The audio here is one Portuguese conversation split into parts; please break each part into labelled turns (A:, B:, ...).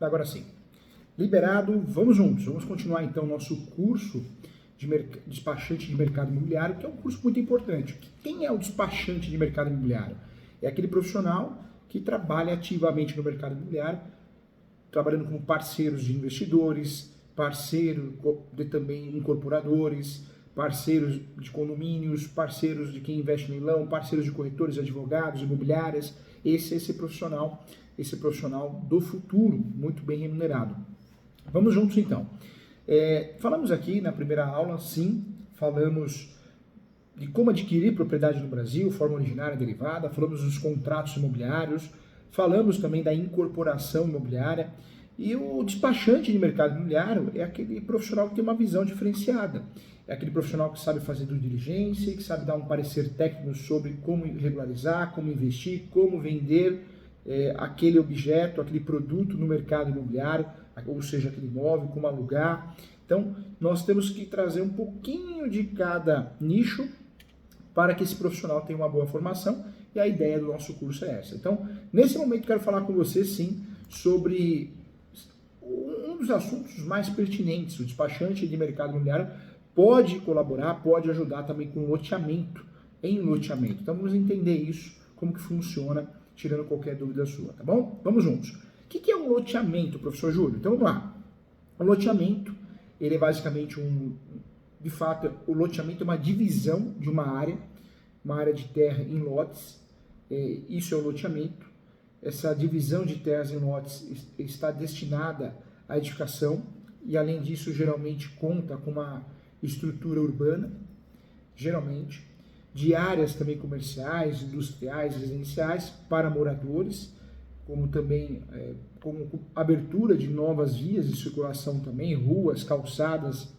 A: Agora sim. Liberado, vamos juntos. Vamos continuar então nosso curso de despachante de mercado imobiliário, que é um curso muito importante. Quem é o despachante de mercado imobiliário? É aquele profissional que trabalha ativamente no mercado imobiliário, trabalhando como parceiros de investidores, parceiro de também incorporadores, parceiros de condomínios, parceiros de quem investe no leilão, parceiros de corretores, advogados, imobiliárias. Esse é esse profissional do futuro, muito bem remunerado. Vamos juntos então. Falamos aqui na primeira aula, sim, falamos de como adquirir propriedade no Brasil, forma originária derivada, falamos dos contratos imobiliários, falamos também da incorporação imobiliária. E o despachante de mercado imobiliário é aquele profissional que tem uma visão diferenciada. É aquele profissional que sabe fazer due diligência, que sabe dar um parecer técnico sobre como regularizar, como investir, como vender aquele objeto, aquele produto no mercado imobiliário, ou seja, aquele imóvel, como alugar. Então, nós temos que trazer um pouquinho de cada nicho para que esse profissional tenha uma boa formação, e a ideia do nosso curso é essa. Então, nesse momento, quero falar com você, sim, sobre um dos assuntos mais pertinentes. O despachante de mercado imobiliário pode colaborar, pode ajudar também com loteamento, em loteamento. Então, vamos entender isso, como que funciona, tirando qualquer dúvida sua, tá bom? Vamos juntos. O que é um loteamento, professor Júlio? Então, vamos lá. O loteamento, ele é basicamente de fato, o loteamento é uma divisão de uma área de terra em lotes. Isso é o loteamento. Essa divisão de terras em lotes está destinada à edificação e, além disso, geralmente conta com uma estrutura urbana, geralmente, de áreas também comerciais, industriais, residenciais para moradores, como também como abertura de novas vias de circulação também, ruas, calçadas,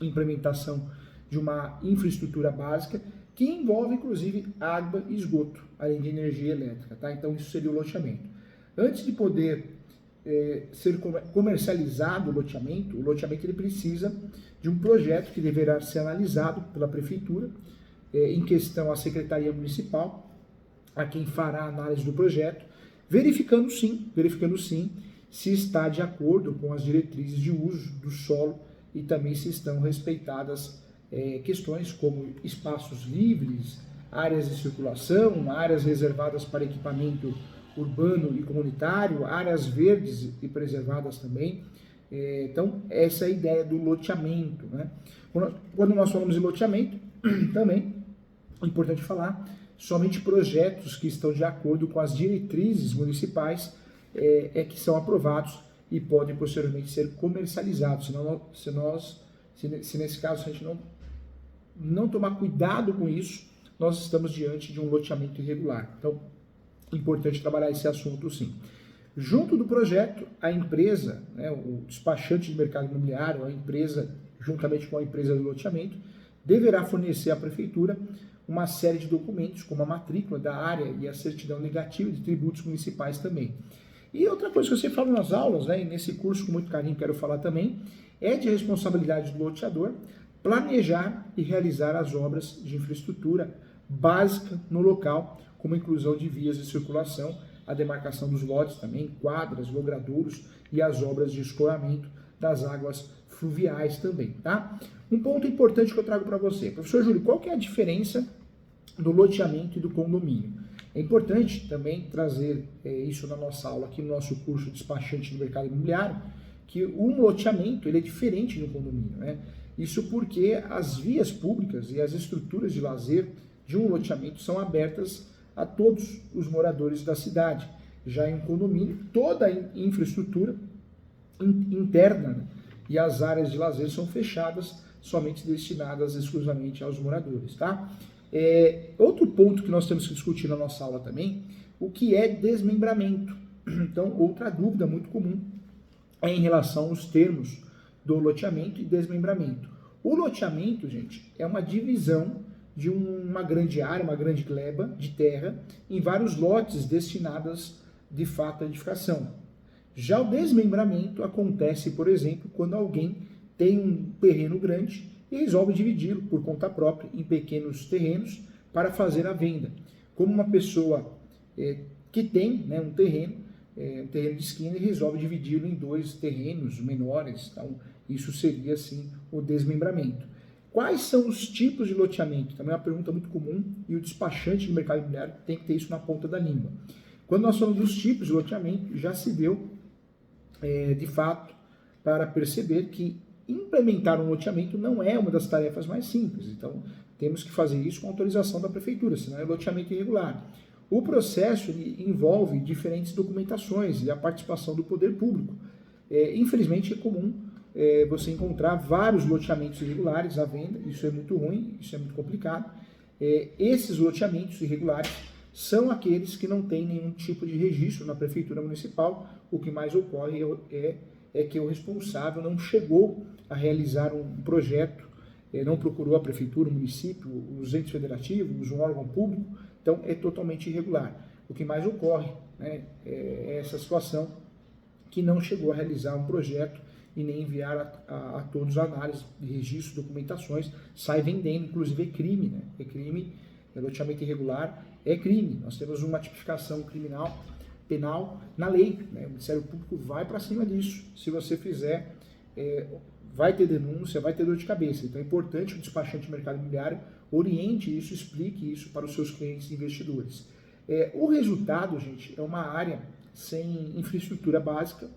A: implementação de uma infraestrutura básica que envolve, inclusive, água e esgoto, além de energia elétrica, tá? Então, isso seria o loteamento. Antes de poder ser comercializado o loteamento ele precisa de um projeto que deverá ser analisado pela prefeitura, em questão a Secretaria Municipal, a quem fará a análise do projeto, verificando sim se está de acordo com as diretrizes de uso do solo e também se estão respeitadas questões como espaços livres, áreas de circulação, áreas reservadas para equipamento urbano e comunitário, áreas verdes e preservadas também. Então, essa é a ideia do loteamento, né? Quando nós falamos em loteamento, também é importante falar somente projetos que estão de acordo com as diretrizes municipais que são aprovados e podem posteriormente ser comercializados. Se nesse caso a gente não tomar cuidado com isso, nós estamos diante de um loteamento irregular. Então, é importante trabalhar esse assunto sim. Junto do projeto, a empresa, o despachante de mercado imobiliário, a empresa, juntamente com a empresa do loteamento, deverá fornecer à prefeitura uma série de documentos, como a matrícula da área e a certidão negativa de tributos municipais também. E outra coisa que eu sempre falo nas aulas, e nesse curso com muito carinho quero falar também, é de responsabilidade do loteador planejar e realizar as obras de infraestrutura básica no local, como a inclusão de vias de circulação, a demarcação dos lotes também, quadras, logradouros e as obras de escoamento das águas fluviais também, tá? Um ponto importante que eu trago para você. Professor Júlio, qual que é a diferença do loteamento e do condomínio? É importante também trazer isso na nossa aula, aqui no nosso curso Despachante do Mercado Imobiliário, que um loteamento ele é diferente de um condomínio, né? Isso porque as vias públicas e as estruturas de lazer de um loteamento são abertas a todos os moradores da cidade. Já em um condomínio, toda a infraestrutura interna e as áreas de lazer são fechadas, somente destinadas exclusivamente aos moradores, tá? Outro ponto que nós temos que discutir na nossa aula também, o que é desmembramento. Então, outra dúvida muito comum é em relação aos termos do loteamento e desmembramento. O loteamento, gente, é uma divisão de uma grande área, uma grande gleba de terra, em vários lotes destinados de fato à edificação. Já o desmembramento acontece, por exemplo, quando alguém tem um terreno grande e resolve dividi-lo por conta própria em pequenos terrenos para fazer a venda. Como uma pessoa que tem um terreno um terreno de esquina e resolve dividi-lo em 2 terrenos menores. Então, isso seria, assim, o desmembramento. Quais são os tipos de loteamento? Também é uma pergunta muito comum e o despachante do mercado imobiliário tem que ter isso na ponta da língua. Quando nós falamos dos tipos de loteamento, já se deu, de fato, para perceber que implementar um loteamento não é uma das tarefas mais simples. Então, temos que fazer isso com autorização da prefeitura, senão é loteamento irregular. O processo envolve diferentes documentações e a participação do poder público. Infelizmente, é comum você encontrar vários loteamentos irregulares à venda, isso é muito ruim, isso é muito complicado. Esses loteamentos irregulares são aqueles que não têm nenhum tipo de registro na prefeitura municipal. O que mais ocorre é que o responsável não chegou a realizar um projeto, não procurou a prefeitura, o município, os entes federativos, um órgão público, então é totalmente irregular. O que mais ocorre, né, é essa situação que não chegou a realizar um projeto e nem enviar a todos a análise de registro, documentações, sai vendendo, inclusive é crime, né? É crime, loteamento irregular é crime. Nós temos uma tipificação penal na lei, né? O Ministério Público vai para cima disso. Se você fizer, vai ter denúncia, vai ter dor de cabeça. Então é importante que o despachante de mercado imobiliário oriente isso, explique isso para os seus clientes e investidores. O resultado, gente, é uma área sem infraestrutura básica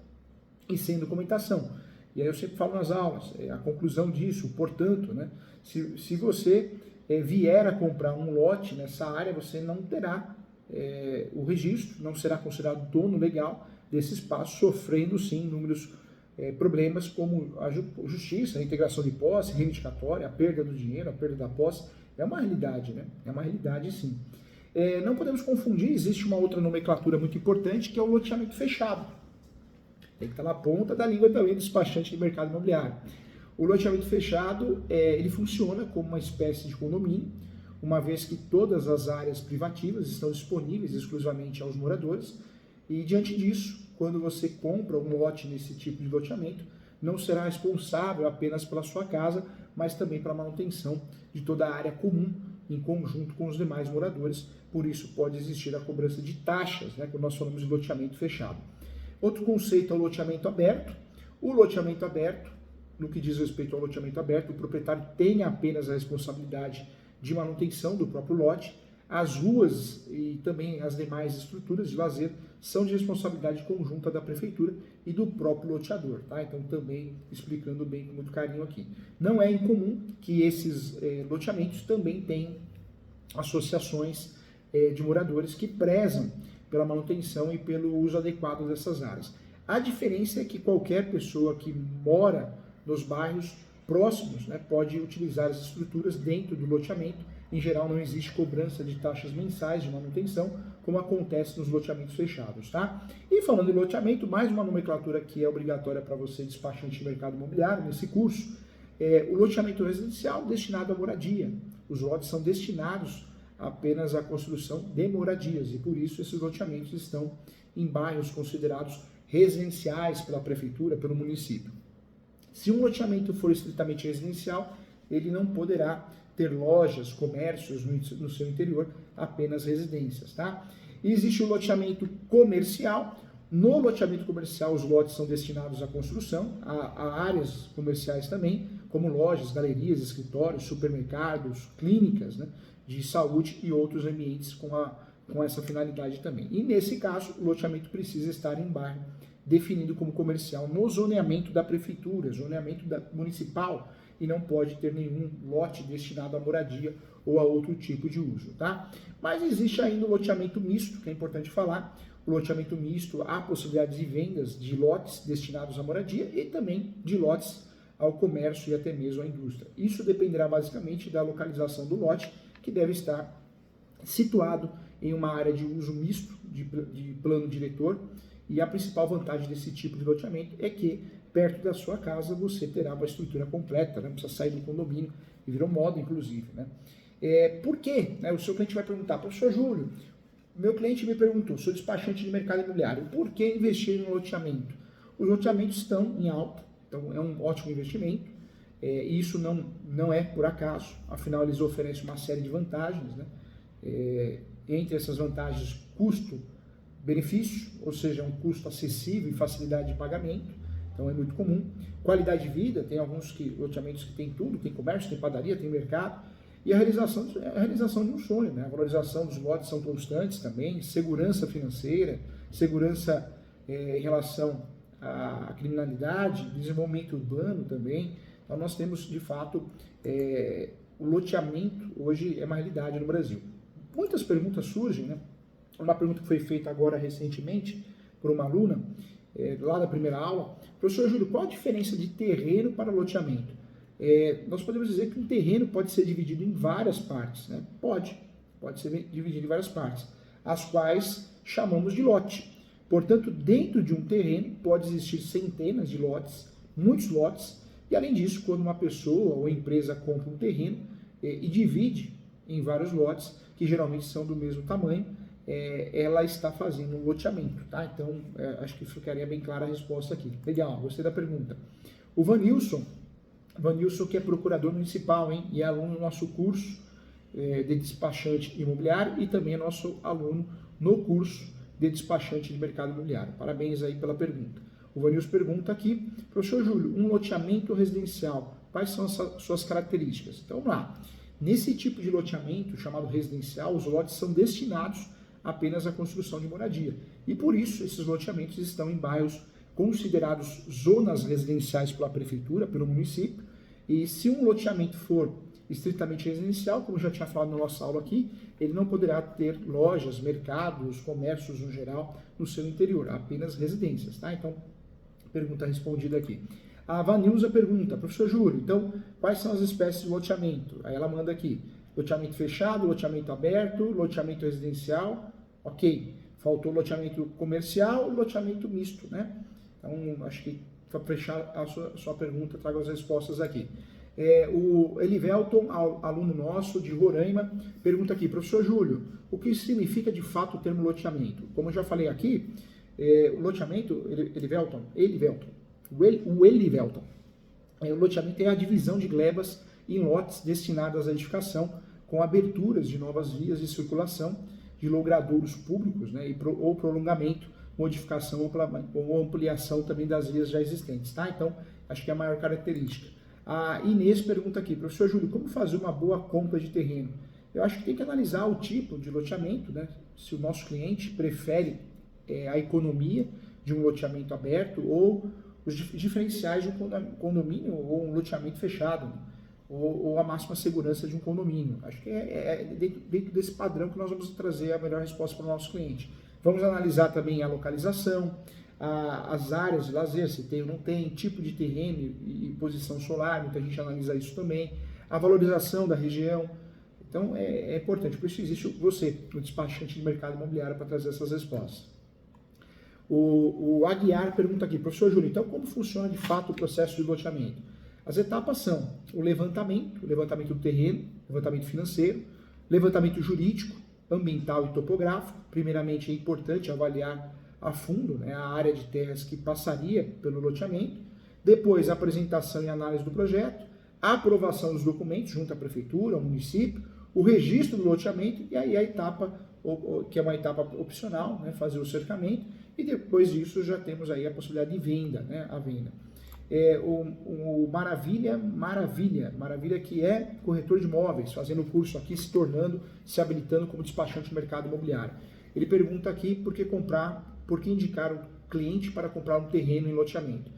A: e sem documentação. E aí eu sempre falo nas aulas, a conclusão disso, portanto, né, se você vier a comprar um lote nessa área, você não terá o registro, não será considerado dono legal desse espaço, sofrendo sim inúmeros problemas como a justiça, a integração de posse, reivindicatória, a perda do dinheiro, a perda da posse. É uma realidade, né? É uma realidade sim. Não podemos confundir, existe uma outra nomenclatura muito importante que é o loteamento fechado. Tem que estar na ponta da língua também do despachante de mercado imobiliário. O loteamento fechado, ele funciona como uma espécie de condomínio, uma vez que todas as áreas privativas estão disponíveis exclusivamente aos moradores, e diante disso, quando você compra um lote nesse tipo de loteamento, não será responsável apenas pela sua casa, mas também pela manutenção de toda a área comum, em conjunto com os demais moradores. Por isso pode existir a cobrança de taxas, né, quando nós falamos de loteamento fechado. Outro conceito é o loteamento aberto. O loteamento aberto, no que diz respeito ao loteamento aberto, o proprietário tem apenas a responsabilidade de manutenção do próprio lote. As ruas e também as demais estruturas de lazer são de responsabilidade conjunta da prefeitura e do próprio loteador, tá? Então também explicando bem com muito carinho aqui. Não é incomum que esses loteamentos também tenham associações de moradores que prezam pela manutenção e pelo uso adequado dessas áreas. A diferença é que qualquer pessoa que mora nos bairros próximos, né, pode utilizar as estruturas dentro do loteamento. Em geral, não existe cobrança de taxas mensais de manutenção, como acontece nos loteamentos fechados, tá? E falando em loteamento, mais uma nomenclatura que é obrigatória para você, despachante de mercado imobiliário, nesse curso, o loteamento residencial destinado à moradia. Os lotes são destinados apenas à construção de moradias, e por isso esses loteamentos estão em bairros considerados residenciais pela prefeitura, pelo município. Se um loteamento for estritamente residencial, ele não poderá ter lojas, comércios no seu interior, apenas residências, tá? E existe o loteamento comercial. No loteamento comercial, os lotes são destinados à construção, a áreas comerciais também, como lojas, galerias, escritórios, supermercados, clínicas, né, de saúde e outros ambientes com essa finalidade também. E nesse caso, o loteamento precisa estar em bairro definido como comercial no zoneamento da prefeitura, zoneamento municipal, e não pode ter nenhum lote destinado à moradia ou a outro tipo de uso, tá? Mas existe ainda o loteamento misto, que é importante falar. O loteamento misto, há possibilidades de vendas de lotes destinados à moradia e também de lotes ao comércio e até mesmo à indústria. Isso dependerá basicamente da localização do lote, que deve estar situado em uma área de uso misto de plano diretor. E a principal vantagem desse tipo de loteamento é que perto da sua casa você terá uma estrutura completa, né? Não precisa sair do condomínio, e virou moda, inclusive, né? Por quê? O seu cliente vai perguntar, professor Júlio, meu cliente me perguntou, sou despachante de mercado imobiliário, por que investir no loteamento? Os loteamentos estão em alta, então é um ótimo investimento, e isso não é por acaso, afinal eles oferecem uma série de vantagens, né? Entre essas vantagens, custo benefício, ou seja, um custo acessível e facilidade de pagamento, então é muito comum. Qualidade de vida, tem alguns loteamentos que tem tudo, tem comércio, tem padaria, tem mercado, e a realização de um sonho, né? A valorização dos lotes são constantes também, segurança financeira, segurança em relação à criminalidade, desenvolvimento urbano também. Então nós temos, de fato, o loteamento hoje é uma realidade no Brasil. Muitas perguntas surgem, né? Uma pergunta que foi feita agora recentemente por uma aluna, lá da primeira aula: professor Júlio, qual a diferença de terreno para loteamento? Nós podemos dizer que um terreno pode ser dividido em várias partes, né? Pode ser dividido em várias partes, as quais chamamos de lote. Portanto, dentro de um terreno pode existir centenas de lotes, muitos lotes, e além disso, quando uma pessoa ou empresa compra um terreno e divide em vários lotes, que geralmente são do mesmo tamanho, ela está fazendo um loteamento, tá? Então, acho que ficaria bem clara a resposta aqui. Legal, gostei da pergunta. O Vanilson, que é procurador municipal, hein? E é aluno do nosso curso de despachante imobiliário e também é nosso aluno no curso de despachante de mercado imobiliário. Parabéns aí pela pergunta. O Vanilson pergunta aqui: professor Júlio, um loteamento residencial, quais são as suas características? Então, vamos lá. Nesse tipo de loteamento, chamado residencial, os lotes são destinados apenas à construção de moradia. E por isso, esses loteamentos estão em bairros considerados zonas residenciais pela prefeitura, pelo município. E se um loteamento for estritamente residencial, como eu já tinha falado na nossa aula aqui, ele não poderá ter lojas, mercados, comércios no geral no seu interior, apenas residências, tá? Então, pergunta respondida aqui. A Vanilza pergunta: professor Júlio, então, quais são as espécies de loteamento? Aí ela manda aqui: loteamento fechado, loteamento aberto, loteamento residencial, ok. Faltou loteamento comercial e loteamento misto, né? Então, acho que para fechar a sua pergunta, trago as respostas aqui. O Elivelton, aluno nosso de Roraima, pergunta aqui: professor Júlio, o que significa de fato o termo loteamento? Como eu já falei aqui, o loteamento, o loteamento é a divisão de glebas em lotes destinadas à edificação, com aberturas de novas vias de circulação, de logradouros públicos, né, ou prolongamento, modificação ou ampliação também das vias já existentes, tá? Então, acho que é a maior característica. A Inês pergunta aqui: professor Júlio, como fazer uma boa compra de terreno? Eu acho que tem que analisar o tipo de loteamento, né? Se o nosso cliente prefere a economia de um loteamento aberto ou os diferenciais de um condomínio ou um loteamento fechado, né? ou a máxima segurança de um condomínio. Acho que dentro desse padrão que nós vamos trazer a melhor resposta para o nosso cliente. Vamos analisar também a localização, as áreas de lazer, se tem ou não tem, tipo de terreno e posição solar, muita gente analisa isso também, a valorização da região. Então, é importante, por isso existe você, o despachante de mercado imobiliário, para trazer essas respostas. O Aguiar pergunta aqui: professor Júlio, então como funciona de fato o processo de loteamento? As etapas são o levantamento do terreno, levantamento financeiro, levantamento jurídico, ambiental e topográfico. Primeiramente, é importante avaliar a fundo, né, a área de terras que passaria pelo loteamento. Depois, a apresentação e análise do projeto, a aprovação dos documentos junto à prefeitura, ao município, o registro do loteamento e aí a etapa, que é uma etapa opcional, né, fazer o cercamento, e depois disso já temos aí a possibilidade de venda, né, a venda. O Maravilha, que é corretor de imóveis, fazendo o curso aqui, se habilitando como despachante de mercado imobiliário. Ele pergunta aqui por que indicar o cliente para comprar um terreno em loteamento.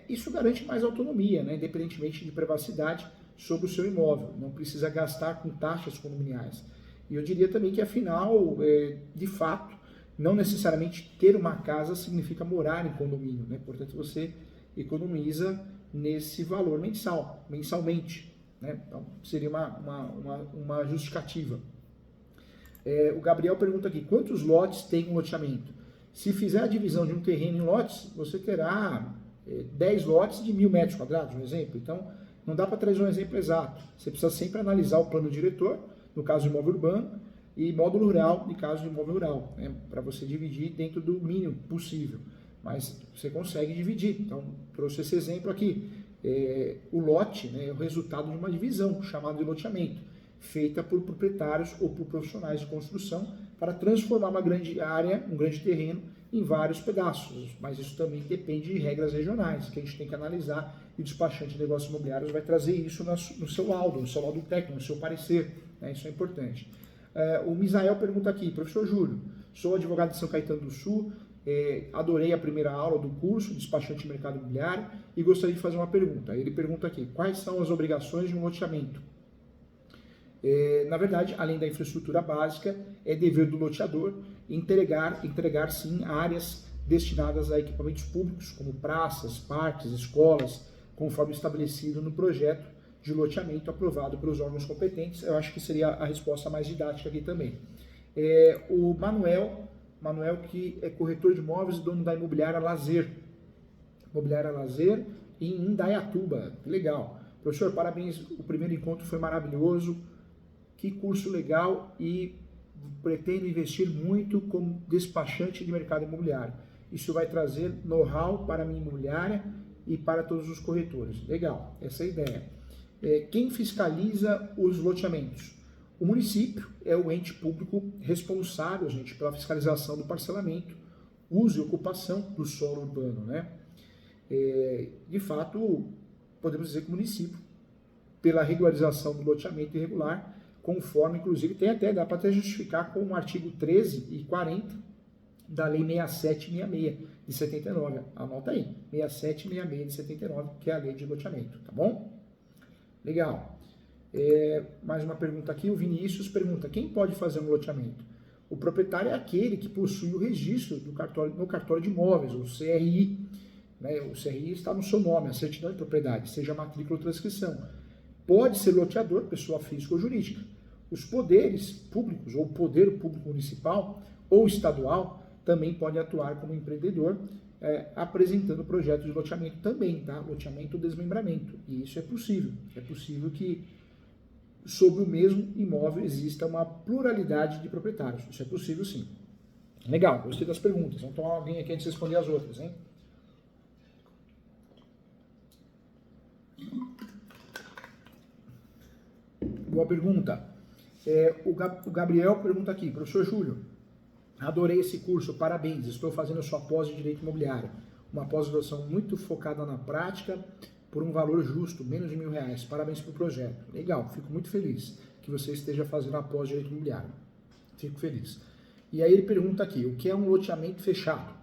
A: Isso garante mais autonomia, né, independentemente de privacidade sobre o seu imóvel, não precisa gastar com taxas condominiais. E eu diria também que, afinal, de fato, não necessariamente ter uma casa significa morar em condomínio, né? Portanto, você economiza nesse valor mensalmente, né? Então, seria uma justificativa. O Gabriel pergunta aqui: quantos lotes tem um loteamento? Se fizer a divisão de um terreno em lotes, você terá 10 lotes de 1.000 metros quadrados, um exemplo. Então, não dá para trazer um exemplo exato. Você precisa sempre analisar o plano diretor, no caso de imóvel urbano, e módulo rural, no caso de imóvel rural, né, para você dividir dentro do mínimo possível. Mas você consegue dividir. Então, trouxe esse exemplo aqui. O lote, né, é o resultado de uma divisão, chamada de loteamento, feita por proprietários ou por profissionais de construção, para transformar uma grande área, um grande terreno, em vários pedaços. Mas isso também depende de regras regionais, que a gente tem que analisar, e o despachante de negócios imobiliários vai trazer isso no seu laudo técnico, no seu parecer, né? Isso é importante. O Misael pergunta aqui, professor Júlio, sou advogado de São Caetano do Sul, adorei a primeira aula do curso, despachante de mercado imobiliário, e gostaria de fazer uma pergunta. Ele pergunta aqui, quais são as obrigações de um loteamento? Na verdade, além da infraestrutura básica, é dever do loteador entregar sim áreas destinadas a equipamentos públicos, como praças, parques, escolas, conforme estabelecido no projeto de loteamento aprovado pelos órgãos competentes. Eu acho que seria a resposta mais didática aqui também. O Manuel, que é corretor de imóveis e dono da Imobiliária Lazer em Indaiatuba. Que legal. Professor, parabéns, o primeiro encontro foi maravilhoso. Que curso legal, e pretendo investir muito como despachante de mercado imobiliário. Isso vai trazer know-how para a minha imobiliária e para todos os corretores. Legal, essa é a ideia. Quem fiscaliza os loteamentos? O município é o ente público responsável, gente, pela fiscalização do parcelamento, uso e ocupação do solo urbano, né? De fato, podemos dizer que o município, pela regularização do loteamento irregular, conforme, inclusive, dá para até justificar com o artigo 13 e 40 da Lei 6766 de 79. Anota aí, 6766 de 79, que é a lei de loteamento, tá bom? Legal. Mais uma pergunta aqui, o Vinícius pergunta, quem pode fazer um loteamento? O proprietário é aquele que possui o registro no cartório de imóveis, o CRI. Né? O CRI está no seu nome, a certidão de propriedade, seja matrícula ou transcrição. Pode ser loteador, pessoa física ou jurídica. Os poderes públicos, ou poder público municipal ou estadual, também pode atuar como empreendedor, apresentando projetos de loteamento também, tá? Loteamento ou desmembramento. E isso é possível. É possível que sobre o mesmo imóvel exista uma pluralidade de proprietários. Isso é possível sim. Legal, gostei das perguntas. Vamos tomar uma linha aqui antes de responder as outras, hein? Boa pergunta. O Gabriel pergunta aqui, professor Júlio, adorei esse curso, parabéns, estou fazendo a sua pós de Direito Imobiliário, uma pós-graduação muito focada na prática, por um valor justo, menos de R$1.000, parabéns pelo projeto. Legal, fico muito feliz que você esteja fazendo a pós de Direito Imobiliário, fico feliz. E aí ele pergunta aqui, o que é um loteamento fechado?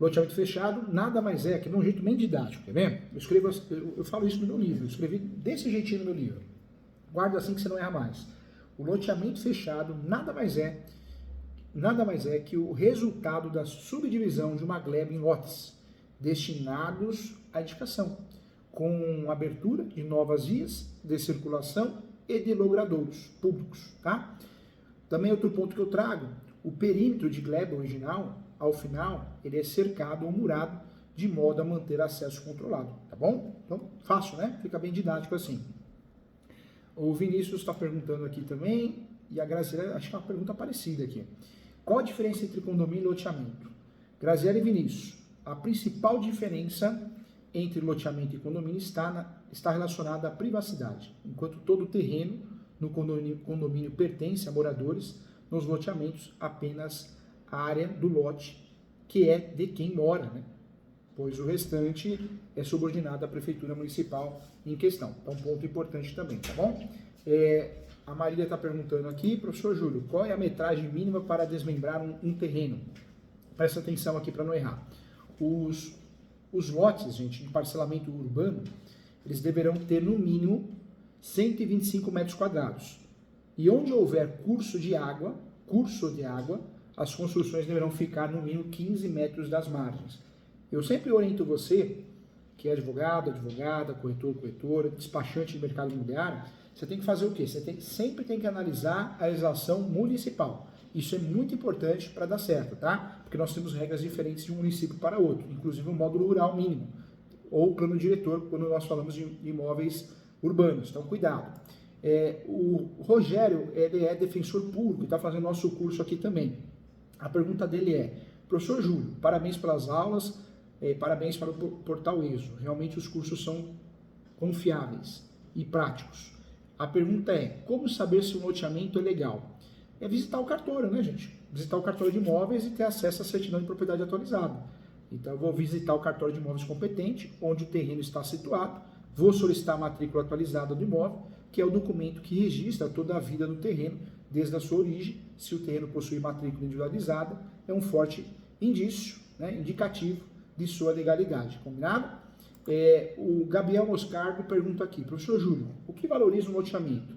A: Loteamento fechado nada mais é que de um jeito bem didático, quer ver? Eu falo isso no meu livro, eu escrevi desse jeitinho no meu livro. Guarda assim que você não erra mais. O loteamento fechado nada mais é que o resultado da subdivisão de uma gleba em lotes destinados à edificação, com abertura de novas vias de circulação e de logradouros públicos, tá? Também outro ponto que eu trago, o perímetro de gleba original, ao final, ele é cercado ou murado de modo a manter acesso controlado, tá bom? Então, fácil, né? Fica bem didático assim. O Vinícius está perguntando aqui também, e a Graziela, acho que é uma pergunta parecida aqui. Qual a diferença entre condomínio e loteamento? Graziela e Vinícius, a principal diferença entre loteamento e condomínio está relacionada à privacidade. Enquanto todo o terreno no condomínio pertence a moradores, nos loteamentos apenas a área do lote, que é de quem mora, né? Pois o restante é subordinado à prefeitura municipal em questão. Então, ponto importante também, tá bom? A Maria está perguntando aqui, professor Júlio, qual é a metragem mínima para desmembrar um terreno? Presta atenção aqui para não errar. Os lotes, gente, de parcelamento urbano, eles deverão ter no mínimo 125 metros quadrados. E onde houver curso de água, as construções deverão ficar no mínimo 15 metros das margens. Eu sempre oriento você, que é advogado, advogada, corretor, corretora, despachante de mercado imobiliário, você tem que fazer o quê? Sempre tem que analisar a legislação municipal. Isso é muito importante para dar certo, tá? Porque nós temos regras diferentes de um município para outro, inclusive o módulo rural mínimo, ou plano diretor, quando nós falamos de imóveis urbanos. Então, cuidado. O Rogério, ele é defensor público e está fazendo nosso curso aqui também. A pergunta dele é, professor Júlio, parabéns pelas aulas, parabéns para o portal ESO. Realmente os cursos são confiáveis e práticos. A pergunta é, como saber se o loteamento é legal? é visitar o cartório, né, gente? Visitar o cartório de imóveis e ter acesso à certidão de propriedade atualizada. Então, eu vou visitar o cartório de imóveis competente, onde o terreno está situado, vou solicitar a matrícula atualizada do imóvel, que é o documento que registra toda a vida do terreno, desde a sua origem. Se o terreno possui matrícula individualizada, é um forte indício, né, indicativo de sua legalidade. Combinado? O Gabriel Moscardo pergunta aqui, professor Júlio, o que valoriza um loteamento?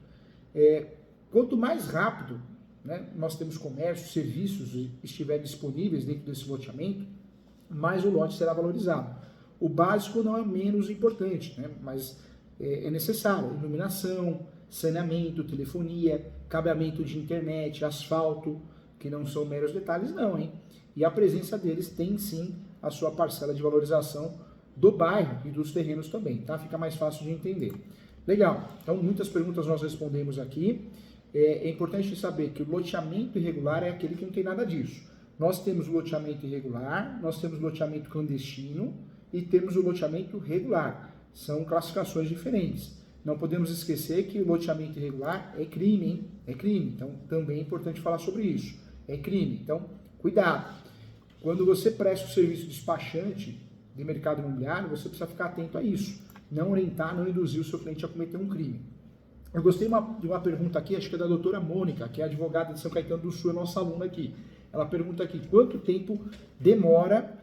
A: Quanto mais rápido, né, nós temos comércio, serviços estiverem disponíveis dentro desse loteamento, mais o lote será valorizado. O básico não é menos importante, né, mas é necessário. Iluminação, saneamento, telefonia, cabeamento de internet, asfalto, que não são meros detalhes não, hein? E a presença deles tem sim a sua parcela de valorização do bairro e dos terrenos também, tá? Fica mais fácil de entender. Legal, então muitas perguntas nós respondemos aqui. É importante saber que o loteamento irregular é aquele que não tem nada disso. Nós temos o loteamento irregular, nós temos o loteamento clandestino e temos o loteamento regular. São classificações diferentes. Não podemos esquecer que o loteamento irregular é crime, hein? É crime, então também é importante falar sobre isso. É crime, então cuidado. Quando você presta o serviço despachante de mercado imobiliário, você precisa ficar atento a isso. Não orientar, não induzir o seu cliente a cometer um crime. Eu gostei de uma pergunta aqui, acho que é da doutora Mônica, que é advogada de São Caetano do Sul, é nossa aluna aqui. Ela pergunta aqui, quanto tempo demora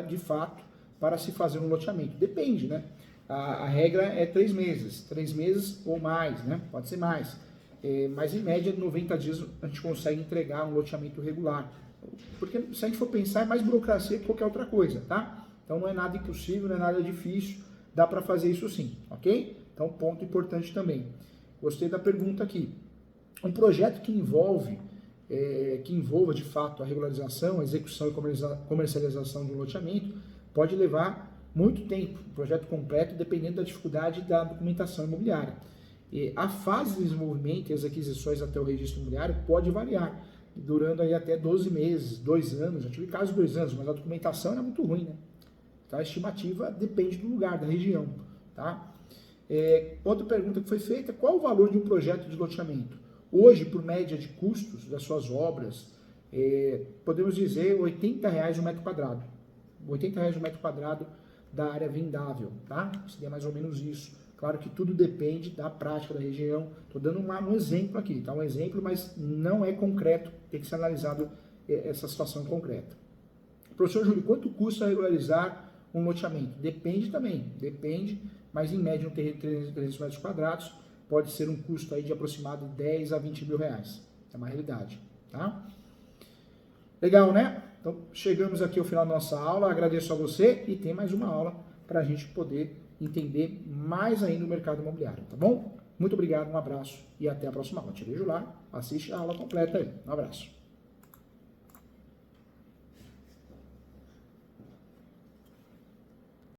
A: de fato para se fazer um loteamento? Depende, né? A regra é 3 meses, 3 meses ou mais, né? Pode ser mais. Mas em média, em 90 dias, a gente consegue entregar um loteamento regular. Porque se a gente for pensar, é mais burocracia que qualquer outra coisa, tá? Então não é nada impossível, não é nada difícil, dá para fazer isso sim, ok? Então, ponto importante também. Gostei da pergunta aqui. Um projeto que envolva de fato a regularização, a execução e comercialização de um loteamento pode levar muito tempo, projeto completo, dependendo da dificuldade da documentação imobiliária. A fase de desenvolvimento e as aquisições até o registro imobiliário pode variar, durando aí até 12 meses, 2 anos, já tive casos de 2 anos, mas a documentação era muito ruim, né? Então a estimativa depende do lugar, da região, tá? Outra pergunta que foi feita, qual o valor de um projeto de loteamento? Hoje, por média de custos das suas obras, podemos dizer R$80 um metro quadrado. R$80 um metro quadrado da área vendável, tá? Seria mais ou menos isso. Claro que tudo depende da prática da região. Estou dando um exemplo aqui, tá? Um exemplo, mas não é concreto, tem que ser analisado essa situação concreta. Professor Júlio, quanto custa regularizar um loteamento? Depende também, depende, mas em média um terreno de 300 metros quadrados pode ser um custo aí de aproximado de 10 a 20 mil reais. É uma realidade, tá? Legal, né? Então, chegamos aqui ao final da nossa aula. Agradeço a você e tem mais uma aula para a gente poder entender mais ainda o mercado imobiliário, tá bom? Muito obrigado, um abraço e até a próxima aula. Te vejo lá, assiste a aula completa aí. Um abraço.